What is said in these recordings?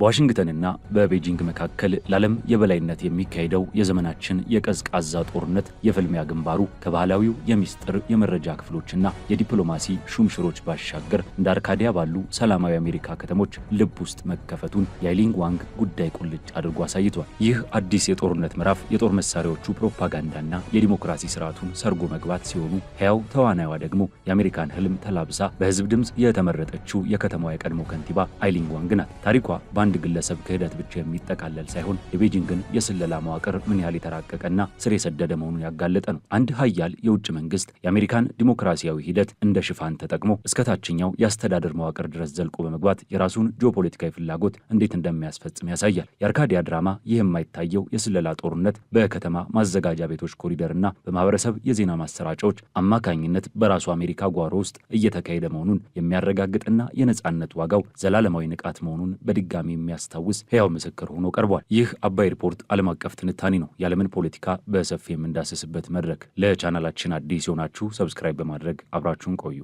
በዋሽንግተንና በቤጂንግ መካከል ለዓለም የበላይነት የሚካሄደው የዘመናችን የቀዝቃዛ ጦርነት የፍልሚያ ግንባሩ ከባህላዊው የሚስጥር የመረጃ ክፍሎችና የዲፕሎማሲ ሹምሽሮች ባሻገር እንደ አርካዲያ ባሉ ሰላማዊ አሜሪካ ከተሞች ልብ ውስጥ መከፈቱን የአይሊንግ ዋንግ ጉዳይ ቁልጭ አድርጎ አሳይቷል። ይህ አዲስ የጦርነት ምዕራፍ የጦር መሳሪያዎቹ ፕሮፓጋንዳና የዲሞክራሲ ስርዓቱን ሰርጎ መግባት ሲሆኑ ሕያው ተዋናይዋ ደግሞ የአሜሪካን ህልም ተላብሳ በህዝብ ድምፅ የተመረጠችው የከተማዋ የቀድሞ ከንቲባ አይሊንግ ዋንግ ናት። ታሪኳ በአንድ ግለሰብ ክህደት ብቻ የሚጠቃለል ሳይሆን የቤጂንግን የስለላ መዋቅር ምን ያህል የተራቀቀና ስር የሰደደ መሆኑን ያጋለጠ ነው። አንድ ሀያል የውጭ መንግስት የአሜሪካን ዲሞክራሲያዊ ሂደት እንደ ሽፋን ተጠቅሞ እስከ ታችኛው የአስተዳደር መዋቅር ድረስ ዘልቆ በመግባት የራሱን ጂኦፖለቲካዊ ፍላጎት እንዴት እንደሚያስፈጽም ያሳያል። የአርካዲያ ድራማ ይህ የማይታየው የስለላ ጦርነት በከተማ ማዘጋጃ ቤቶች ኮሪደርና በማህበረሰብ የዜና ማሰራጫዎች አማካኝነት በራሱ አሜሪካ ጓሮ ውስጥ እየተካሄደ መሆኑን የሚያረጋግጥና የነጻነት ዋጋው ዘላለማዊ ንቃት መሆኑን በድጋሚ የሚያስታውስ ሕያው ምስክር ሆኖ ቀርቧል። ይህ አባይ ሪፖርት ዓለም አቀፍ ትንታኔ ነው። የዓለምን ፖለቲካ በሰፊ የምንዳስስበት መድረክ። ለቻናላችን አዲስ የሆናችሁ ሰብስክራይብ በማድረግ አብራችሁን ቆዩ።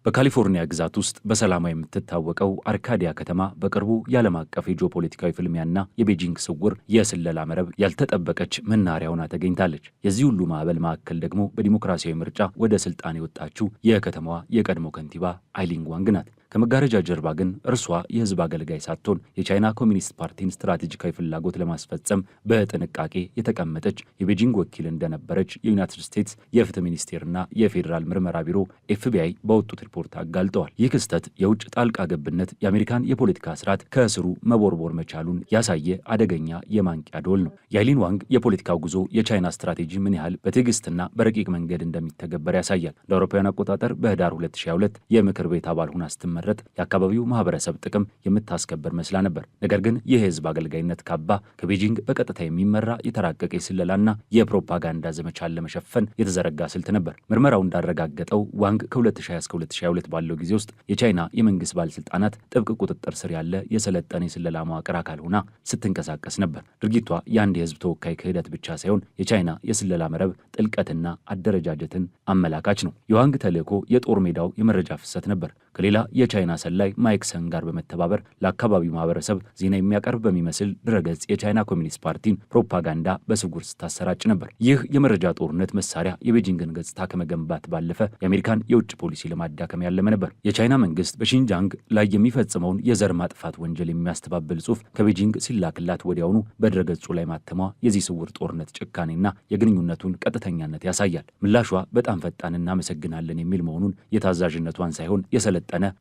በካሊፎርኒያ ግዛት ውስጥ በሰላማ የምትታወቀው አርካዲያ ከተማ በቅርቡ የዓለም አቀፍ የጂኦፖለቲካዊ ፍልሚያና የቤጂንግ ስውር የስለላ መረብ ያልተጠበቀች መናኸሪያ ሆና ተገኝታለች። የዚህ ሁሉ ማዕበል ማዕከል ደግሞ በዲሞክራሲያዊ ምርጫ ወደ ስልጣን የወጣችው የከተማዋ የቀድሞ ከንቲባ አይሊንግ ዋንግ ናት። ከመጋረጃ ጀርባ ግን እርሷ የህዝብ አገልጋይ ሳትሆን የቻይና ኮሚኒስት ፓርቲን ስትራቴጂካዊ ፍላጎት ለማስፈጸም በጥንቃቄ የተቀመጠች የቤጂንግ ወኪል እንደነበረች የዩናይትድ ስቴትስ የፍትህ ሚኒስቴርና የፌዴራል ምርመራ ቢሮ ኤፍቢአይ በወጡት ሪፖርት አጋልጠዋል። ይህ ክስተት የውጭ ጣልቃ ገብነት የአሜሪካን የፖለቲካ ስርዓት ከስሩ መቦርቦር መቻሉን ያሳየ አደገኛ የማንቂያ ደወል ነው። የአይሊንግ ዋንግ የፖለቲካው ጉዞ የቻይና ስትራቴጂ ምን ያህል በትዕግስትና በረቂቅ መንገድ እንደሚተገበር ያሳያል። እንደ አውሮፓውያን አቆጣጠር በህዳር 2022 የምክር ቤት አባል ሆና ስትመረጥ የአካባቢው ማህበረሰብ ጥቅም የምታስከበር መስላ ነበር። ነገር ግን ይህ የህዝብ አገልጋይነት ካባ ከቤጂንግ በቀጥታ የሚመራ የተራቀቀ የስለላና የፕሮፓጋንዳ ዘመቻን ለመሸፈን የተዘረጋ ስልት ነበር። ምርመራው እንዳረጋገጠው ዋንግ ከ2020 እስከ 2022 ባለው ጊዜ ውስጥ የቻይና የመንግስት ባለስልጣናት ጥብቅ ቁጥጥር ስር ያለ የሰለጠነ የስለላ መዋቅር አካል ሆና ስትንቀሳቀስ ነበር። ድርጊቷ የአንድ የህዝብ ተወካይ ክህደት ብቻ ሳይሆን የቻይና የስለላ መረብ ጥልቀትና አደረጃጀትን አመላካች ነው። የዋንግ ተልዕኮ የጦር ሜዳው የመረጃ ፍሰት ነበር። ከሌላ የቻይና ሰላይ ማይክ ሰን ጋር በመተባበር ለአካባቢው ማህበረሰብ ዜና የሚያቀርብ በሚመስል ድረገጽ የቻይና ኮሚኒስት ፓርቲን ፕሮፓጋንዳ በስውር ስታሰራጭ ነበር። ይህ የመረጃ ጦርነት መሳሪያ የቤጂንግን ገጽታ ከመገንባት ባለፈ የአሜሪካን የውጭ ፖሊሲ ለማዳከም ያለመ ነበር። የቻይና መንግስት በሺንጃንግ ላይ የሚፈጽመውን የዘር ማጥፋት ወንጀል የሚያስተባብል ጽሑፍ ከቤጂንግ ሲላክላት ወዲያውኑ በድረገጹ ላይ ማተሟ የዚህ ስውር ጦርነት ጭካኔና የግንኙነቱን ቀጥተኛነት ያሳያል። ምላሿ በጣም ፈጣን እናመሰግናለን የሚል መሆኑን የታዛዥነቷን ሳይሆን የሰለጠነ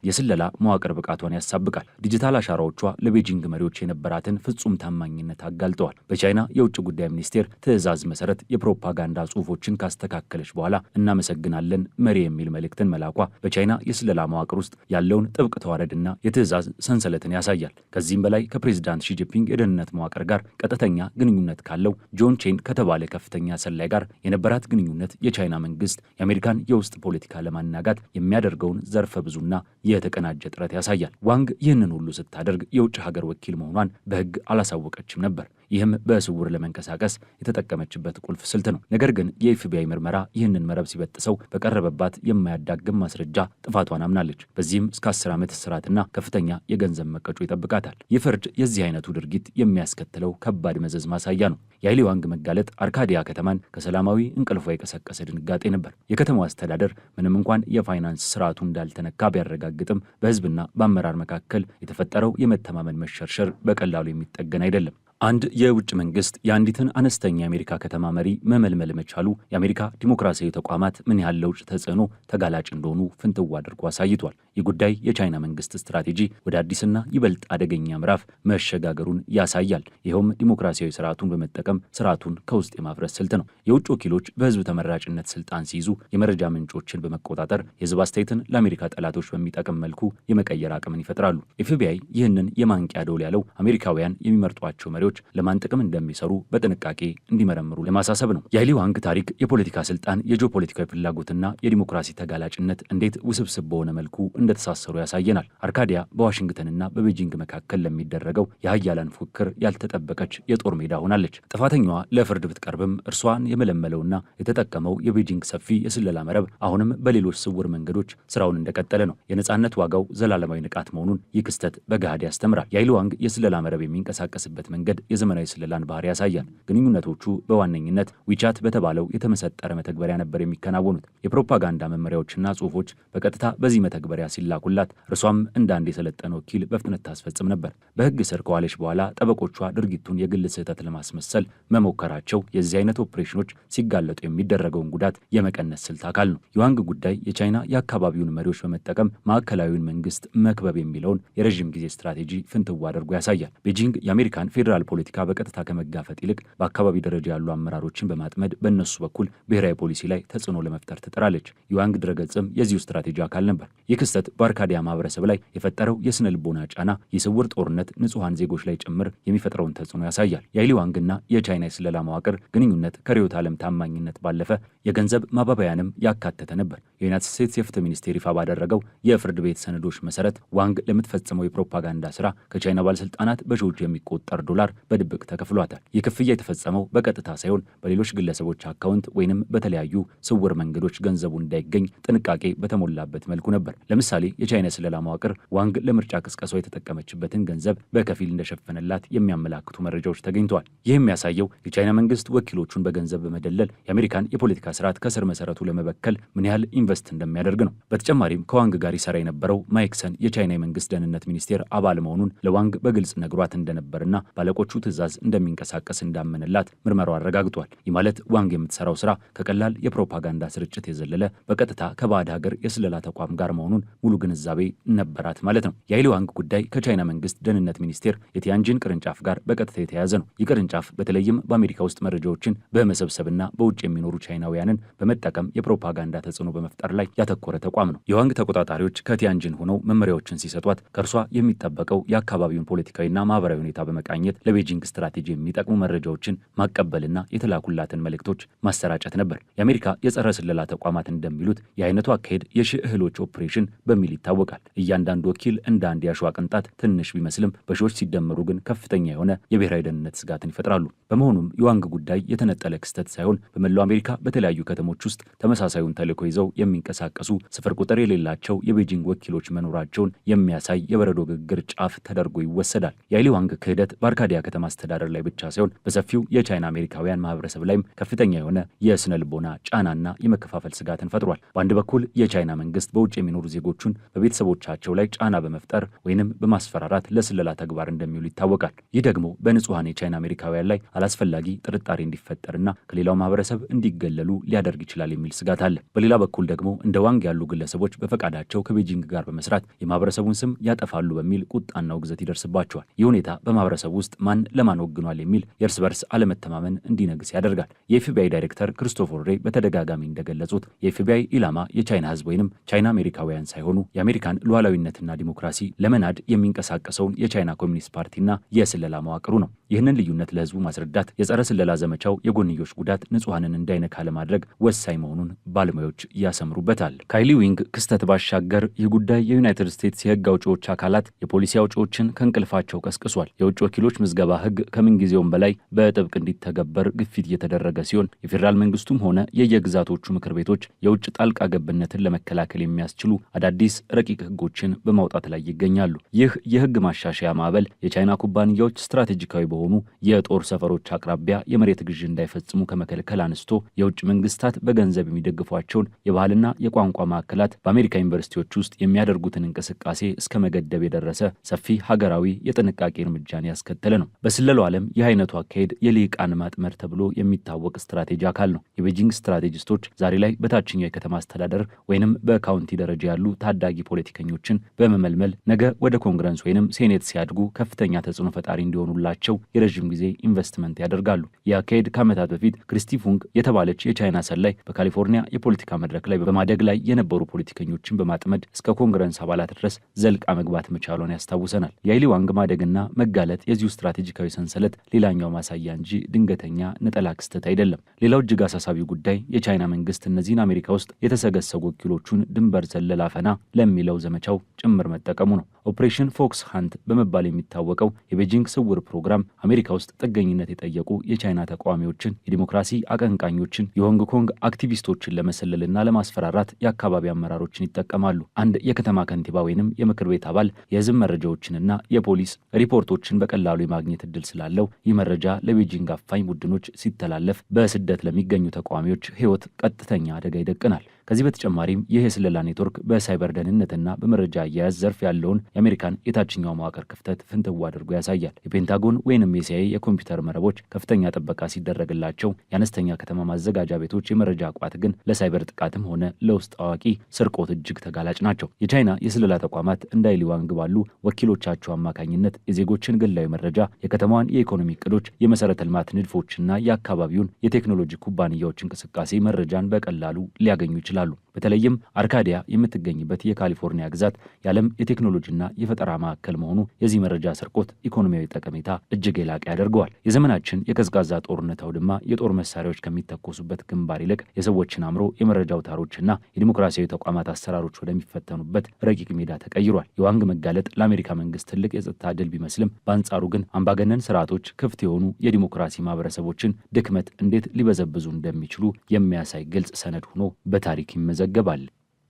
የስለላ መዋቅር ብቃቷን ያሳብቃል። ዲጂታል አሻራዎቿ ለቤጂንግ መሪዎች የነበራትን ፍጹም ታማኝነት አጋልጠዋል። በቻይና የውጭ ጉዳይ ሚኒስቴር ትዕዛዝ መሰረት የፕሮፓጋንዳ ጽሑፎችን ካስተካከለች በኋላ እናመሰግናለን መሪ የሚል መልእክትን መላኳ በቻይና የስለላ መዋቅር ውስጥ ያለውን ጥብቅ ተዋረድና የትዕዛዝ ሰንሰለትን ያሳያል። ከዚህም በላይ ከፕሬዚዳንት ሺጂፒንግ የደህንነት መዋቅር ጋር ቀጥተኛ ግንኙነት ካለው ጆን ቼን ከተባለ ከፍተኛ ሰላይ ጋር የነበራት ግንኙነት የቻይና መንግስት የአሜሪካን የውስጥ ፖለቲካ ለማናጋት የሚያደርገውን ዘርፈ ብዙና የተቀናጀ ጥረት ያሳያል። ዋንግ ይህንን ሁሉ ስታደርግ የውጭ ሀገር ወኪል መሆኗን በሕግ አላሳወቀችም ነበር። ይህም በስውር ለመንቀሳቀስ የተጠቀመችበት ቁልፍ ስልት ነው። ነገር ግን የኤፍቢአይ ምርመራ ይህንን መረብ ሲበጥሰው በቀረበባት የማያዳግም ማስረጃ ጥፋቷን አምናለች። በዚህም እስከ 10 ዓመት እስራትና ከፍተኛ የገንዘብ መቀጮ ይጠብቃታል። ይህ ፍርድ የዚህ አይነቱ ድርጊት የሚያስከትለው ከባድ መዘዝ ማሳያ ነው። የአይሊ ዋንግ መጋለጥ አርካዲያ ከተማን ከሰላማዊ እንቅልፏ የቀሰቀሰ ድንጋጤ ነበር። የከተማው አስተዳደር ምንም እንኳን የፋይናንስ ስርዓቱ እንዳልተነካ ቢያረጋግጥም በህዝብና በአመራር መካከል የተፈጠረው የመተማመን መሸርሸር በቀላሉ የሚጠገን አይደለም። አንድ የውጭ መንግስት የአንዲትን አነስተኛ የአሜሪካ ከተማ መሪ መመልመል መቻሉ የአሜሪካ ዲሞክራሲያዊ ተቋማት ምን ያህል ለውጭ ተጽዕኖ ተጋላጭ እንደሆኑ ፍንትው አድርጎ አሳይቷል። ይህ ጉዳይ የቻይና መንግስት ስትራቴጂ ወደ አዲስና ይበልጥ አደገኛ ምዕራፍ መሸጋገሩን ያሳያል። ይኸውም ዲሞክራሲያዊ ስርዓቱን በመጠቀም ስርዓቱን ከውስጥ የማፍረስ ስልት ነው። የውጭ ወኪሎች በህዝብ ተመራጭነት ስልጣን ሲይዙ የመረጃ ምንጮችን በመቆጣጠር የህዝብ አስተያየትን ለአሜሪካ ጠላቶች በሚጠቅም መልኩ የመቀየር አቅምን ይፈጥራሉ። ኤፍቢአይ ይህንን የማንቂያ ደወል ያለው አሜሪካውያን የሚመርጧቸው መሪዎች ጉዳዮች ለማን ጥቅም እንደሚሰሩ በጥንቃቄ እንዲመረምሩ ለማሳሰብ ነው። የሊ ዋንግ ታሪክ የፖለቲካ ስልጣን፣ የጂኦፖለቲካዊ ፍላጎትና የዲሞክራሲ ተጋላጭነት እንዴት ውስብስብ በሆነ መልኩ እንደተሳሰሩ ያሳየናል። አርካዲያ በዋሽንግተንና በቤጂንግ መካከል ለሚደረገው የሀያላን ፉክክር ያልተጠበቀች የጦር ሜዳ ሆናለች። ጥፋተኛዋ ለፍርድ ብትቀርብም እርሷን የመለመለውና የተጠቀመው የቤጂንግ ሰፊ የስለላ መረብ አሁንም በሌሎች ስውር መንገዶች ስራውን እንደቀጠለ ነው። የነጻነት ዋጋው ዘላለማዊ ንቃት መሆኑን ይህ ክስተት በገሃድ ያስተምራል። የሊ ዋንግ የስለላ መረብ የሚንቀሳቀስበት መንገድ የዘመናዊ ስለላን ባህሪ ያሳያል። ግንኙነቶቹ በዋነኝነት ዊቻት በተባለው የተመሰጠረ መተግበሪያ ነበር የሚከናወኑት። የፕሮፓጋንዳ መመሪያዎችና ጽሁፎች በቀጥታ በዚህ መተግበሪያ ሲላኩላት እርሷም እንደ አንድ የሰለጠነ ወኪል በፍጥነት ታስፈጽም ነበር። በህግ ስር ከዋለች በኋላ ጠበቆቿ ድርጊቱን የግል ስህተት ለማስመሰል መሞከራቸው የዚህ አይነት ኦፕሬሽኖች ሲጋለጡ የሚደረገውን ጉዳት የመቀነስ ስልት አካል ነው። የዋንግ ጉዳይ የቻይና የአካባቢውን መሪዎች በመጠቀም ማዕከላዊውን መንግስት መክበብ የሚለውን የረዥም ጊዜ ስትራቴጂ ፍንትው አድርጎ ያሳያል። ቤጂንግ የአሜሪካን ፌዴራል ፖለቲካ በቀጥታ ከመጋፈጥ ይልቅ በአካባቢ ደረጃ ያሉ አመራሮችን በማጥመድ በእነሱ በኩል ብሔራዊ ፖሊሲ ላይ ተጽዕኖ ለመፍጠር ትጥራለች። የዋንግ ድረገጽም የዚሁ ስትራቴጂ አካል ነበር። ይህ ክስተት በአርካዲያ ማህበረሰብ ላይ የፈጠረው የስነ ልቦና ጫና፣ የስውር ጦርነት ንጹሐን ዜጎች ላይ ጭምር የሚፈጥረውን ተጽዕኖ ያሳያል። የሊ ዋንግና የቻይና የስለላ መዋቅር ግንኙነት ከርዕዮተ ዓለም ታማኝነት ባለፈ የገንዘብ ማባበያንም ያካተተ ነበር። የዩናይትድ ስቴትስ የፍትህ ሚኒስቴር ይፋ ባደረገው የፍርድ ቤት ሰነዶች መሰረት ዋንግ ለምትፈጽመው የፕሮፓጋንዳ ስራ ከቻይና ባለስልጣናት በሺዎች የሚቆጠር ዶላር በድብቅ ተከፍሏታል። ይህ ክፍያ የተፈጸመው በቀጥታ ሳይሆን በሌሎች ግለሰቦች አካውንት ወይንም በተለያዩ ስውር መንገዶች ገንዘቡ እንዳይገኝ ጥንቃቄ በተሞላበት መልኩ ነበር። ለምሳሌ የቻይና የስለላ መዋቅር ዋንግ ለምርጫ ቅስቀሳ የተጠቀመችበትን ገንዘብ በከፊል እንደሸፈነላት የሚያመላክቱ መረጃዎች ተገኝተዋል። ይህ የሚያሳየው የቻይና መንግስት ወኪሎቹን በገንዘብ በመደለል የአሜሪካን የፖለቲካ ስርዓት ከስር መሰረቱ ለመበከል ምን ያህል ኢንቨስት እንደሚያደርግ ነው። በተጨማሪም ከዋንግ ጋር ይሰራ የነበረው ማይክሰን የቻይና የመንግስት ደህንነት ሚኒስቴር አባል መሆኑን ለዋንግ በግልጽ ነግሯት እንደነበርና ባለቆቹ ትዕዛዝ እንደሚንቀሳቀስ እንዳመነላት ምርመራው አረጋግጧል። ይህ ማለት ዋንግ የምትሰራው ስራ ከቀላል የፕሮፓጋንዳ ስርጭት የዘለለ በቀጥታ ከባዕድ ሀገር የስለላ ተቋም ጋር መሆኑን ሙሉ ግንዛቤ ነበራት ማለት ነው። የሊ ዋንግ ጉዳይ ከቻይና መንግስት ደህንነት ሚኒስቴር የቲያንጂን ቅርንጫፍ ጋር በቀጥታ የተያያዘ ነው። ይህ ቅርንጫፍ በተለይም በአሜሪካ ውስጥ መረጃዎችን በመሰብሰብና በውጭ የሚኖሩ ቻይናውያንን በመጠቀም የፕሮፓጋንዳ ተጽዕኖ በመፍጠር ላይ ያተኮረ ተቋም ነው። የዋንግ ተቆጣጣሪዎች ከቲያንጂን ሆነው መመሪያዎችን ሲሰጧት ከእርሷ የሚጠበቀው የአካባቢውን ፖለቲካዊና ማህበራዊ ሁኔታ በመቃኘት ለቤጂንግ ስትራቴጂ የሚጠቅሙ መረጃዎችን ማቀበልና የተላኩላትን መልእክቶች ማሰራጨት ነበር። የአሜሪካ የጸረ ስለላ ተቋማት እንደሚሉት የአይነቱ አካሄድ የሺህ እህሎች ኦፕሬሽን በሚል ይታወቃል። እያንዳንዱ ወኪል እንደ አንድ ያሸዋ ቅንጣት ትንሽ ቢመስልም በሺዎች ሲደመሩ ግን ከፍተኛ የሆነ የብሔራዊ ደህንነት ስጋትን ይፈጥራሉ። በመሆኑም የዋንግ ጉዳይ የተነጠለ ክስተት ሳይሆን በመላው አሜሪካ በተለያዩ ከተሞች ውስጥ ተመሳሳዩን ተልዕኮ ይዘው የሚንቀሳቀሱ ስፍር ቁጥር የሌላቸው የቤጂንግ ወኪሎች መኖራቸውን የሚያሳይ የበረዶ ግግር ጫፍ ተደርጎ ይወሰዳል። የሊ ዋንግ ክህደት በአርካዲያ ከተማ አስተዳደር ላይ ብቻ ሳይሆን በሰፊው የቻይና አሜሪካውያን ማህበረሰብ ላይም ከፍተኛ የሆነ የስነ ልቦና ጫናና የመከፋፈል ስጋትን ፈጥሯል። በአንድ በኩል የቻይና መንግስት በውጭ የሚኖሩ ዜጎቹን በቤተሰቦቻቸው ላይ ጫና በመፍጠር ወይንም በማስፈራራት ለስለላ ተግባር እንደሚውሉ ይታወቃል። ይህ ደግሞ በንጹሐን የቻይና አሜሪካውያን ላይ አላስፈላጊ ጥርጣሬ እንዲፈጠርና ከሌላው ማህበረሰብ እንዲገለሉ ሊያደርግ ይችላል የሚል ስጋት አለ። በሌላ በኩል ደግሞ እንደ ዋንግ ያሉ ግለሰቦች በፈቃዳቸው ከቤጂንግ ጋር በመስራት የማህበረሰቡን ስም ያጠፋሉ በሚል ቁጣና ውግዘት ይደርስባቸዋል። ይህ ሁኔታ በማህበረሰቡ ውስጥ ማን ለማን ወግኗል የሚል የእርስ በርስ አለመተማመን እንዲነግስ ያደርጋል። የኤፍቢአይ ዳይሬክተር ክሪስቶፈር ሬይ በተደጋጋሚ እንደገለጹት የኤፍቢአይ ኢላማ የቻይና ህዝብ ወይንም ቻይና አሜሪካውያን ሳይሆኑ የአሜሪካን ሉዓላዊነትና ዲሞክራሲ ለመናድ የሚንቀሳቀሰውን የቻይና ኮሚኒስት ፓርቲና የስለላ መዋቅሩ ነው። ይህንን ልዩነት ለህዝቡ ማስረዳት የጸረ ስለላ ዘመቻው የጎንዮሽ ጉዳት ንጹሐንን እንዳይነካ ለማድረግ ወሳኝ መሆኑን ባለሙያዎች ያሰምሩበታል። ካይሊ ዊንግ ክስተት ባሻገር ይህ ጉዳይ የዩናይትድ ስቴትስ የህግ አውጪዎች አካላት የፖሊሲ አውጪዎችን ከእንቅልፋቸው ቀስቅሷል። የውጭ ወኪሎች ምዝገባ ህግ ከምንጊዜውም በላይ በጥብቅ እንዲተገበር ግፊት እየተደረገ ሲሆን የፌዴራል መንግስቱም ሆነ የየግዛቶቹ ምክር ቤቶች የውጭ ጣልቃ ገብነትን ለመከላከል የሚያስችሉ አዳዲስ ረቂቅ ህጎችን በማውጣት ላይ ይገኛሉ። ይህ የህግ ማሻሻያ ማዕበል የቻይና ኩባንያዎች ስትራቴጂካዊ በሆኑ የጦር ሰፈሮች አቅራቢያ የመሬት ግዥ እንዳይፈጽሙ ከመከልከል አንስቶ የውጭ መንግስታት በገንዘብ የሚደግፏቸውን የባህልና የቋንቋ ማዕከላት በአሜሪካ ዩኒቨርሲቲዎች ውስጥ የሚያደርጉትን እንቅስቃሴ እስከ መገደብ የደረሰ ሰፊ ሀገራዊ የጥንቃቄ እርምጃን ያስከተለ ነው። በስለላው ዓለም ይህ አይነቱ አካሄድ የልሂቃን ማጥመር ተብሎ የሚታወቅ ስትራቴጂ አካል ነው። የቤጂንግ ስትራቴጂስቶች ዛሬ ላይ በታችኛው የከተማ አስተዳደር ወይንም በካውንቲ ደረጃ ያሉ ታዳጊ ፖለቲከኞችን በመመልመል ነገ ወደ ኮንግረስ ወይንም ሴኔት ሲያድጉ ከፍተኛ ተጽዕኖ ፈጣሪ እንዲሆኑላቸው የረዥም ጊዜ ኢንቨስትመንት ያደርጋሉ። ይህ አካሄድ ከዓመታት በፊት ክሪስቲ ፉንግ የተባለች የቻይና ሰላይ በካሊፎርኒያ የፖለቲካ መድረክ ላይ በማደግ ላይ የነበሩ ፖለቲከኞችን በማጥመድ እስከ ኮንግረስ አባላት ድረስ ዘልቃ መግባት መቻሏን ያስታውሰናል። የአይሊ ዋንግ ማደግና መጋለጥ የዚሁ ስትራቴጂካዊ ሰንሰለት ሌላኛው ማሳያ እንጂ ድንገተኛ ነጠላ ክስተት አይደለም። ሌላው እጅግ አሳሳቢው ጉዳይ የቻይና መንግስት እነዚህን አሜሪካ ውስጥ የተሰገሰጉ ወኪሎቹን ድንበር ዘለል አፈና ለሚለው ዘመቻው ጭምር መጠቀሙ ነው። ኦፕሬሽን ፎክስ ሃንት በመባል የሚታወቀው የቤጂንግ ስውር ፕሮግራም አሜሪካ ውስጥ ጥገኝነት የጠየቁ የቻይና ተቃዋሚዎችን፣ የዲሞክራሲ አቀንቃኞችን፣ የሆንግ ኮንግ አክቲቪስቶችን ለመሰለልና ለማስፈራራት የአካባቢ አመራሮችን ይጠቀማሉ። አንድ የከተማ ከንቲባ ወይንም የምክር ቤት አባል የህዝብ መረጃዎችንና የፖሊስ ሪፖርቶችን በቀላሉ የማግኘት እድል ስላለው ይህ መረጃ ለቤጂንግ አፋኝ ቡድኖች ሲተላለፍ በስደት ለሚገኙ ተቃዋሚዎች ህይወት ቀጥተኛ አደጋ ይደቅናል። ከዚህ በተጨማሪም ይህ የስለላ ኔትወርክ በሳይበር ደህንነትና በመረጃ አያያዝ ዘርፍ ያለውን የአሜሪካን የታችኛው መዋቅር ክፍተት ፍንትው አድርጎ ያሳያል። የፔንታጎን ወይንም የሲአይኤ የኮምፒውተር መረቦች ከፍተኛ ጥበቃ ሲደረግላቸው፣ የአነስተኛ ከተማ ማዘጋጃ ቤቶች የመረጃ ቋት ግን ለሳይበር ጥቃትም ሆነ ለውስጥ አዋቂ ስርቆት እጅግ ተጋላጭ ናቸው። የቻይና የስለላ ተቋማት እንደ አይሊ ዋንግ ባሉ ወኪሎቻቸው አማካኝነት የዜጎችን ግላዊ መረጃ፣ የከተማዋን የኢኮኖሚ እቅዶች፣ የመሰረተ ልማት ንድፎችና የአካባቢውን የቴክኖሎጂ ኩባንያዎች እንቅስቃሴ መረጃን በቀላሉ ሊያገኙ ይችላሉ። በተለይም አርካዲያ የምትገኝበት የካሊፎርኒያ ግዛት የዓለም የቴክኖሎጂና የፈጠራ ማዕከል መሆኑ የዚህ መረጃ ስርቆት ኢኮኖሚያዊ ጠቀሜታ እጅግ የላቀ ያደርገዋል። የዘመናችን የቀዝቃዛ ጦርነት አውድማ የጦር መሳሪያዎች ከሚተኮሱበት ግንባር ይልቅ የሰዎችን አእምሮ የመረጃ አውታሮችና የዲሞክራሲያዊ ተቋማት አሰራሮች ወደሚፈተኑበት ረቂቅ ሜዳ ተቀይሯል። የዋንግ መጋለጥ ለአሜሪካ መንግስት ትልቅ የጸጥታ ድል ቢመስልም በአንጻሩ ግን አምባገነን ስርዓቶች ክፍት የሆኑ የዲሞክራሲ ማህበረሰቦችን ድክመት እንዴት ሊበዘብዙ እንደሚችሉ የሚያሳይ ግልጽ ሰነድ ሆኖ በታሪክ ይመዘገባል።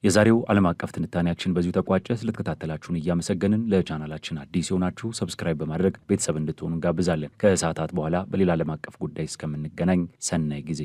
የዛሬው ዓለም አቀፍ ትንታኔያችን በዚሁ ተቋጨ። ስለተከታተላችሁን እያመሰገንን ለቻናላችን አዲስ የሆናችሁ ሰብስክራይብ በማድረግ ቤተሰብ እንድትሆኑ እንጋብዛለን። ከሰዓታት በኋላ በሌላ ዓለም አቀፍ ጉዳይ እስከምንገናኝ ሰናይ ጊዜ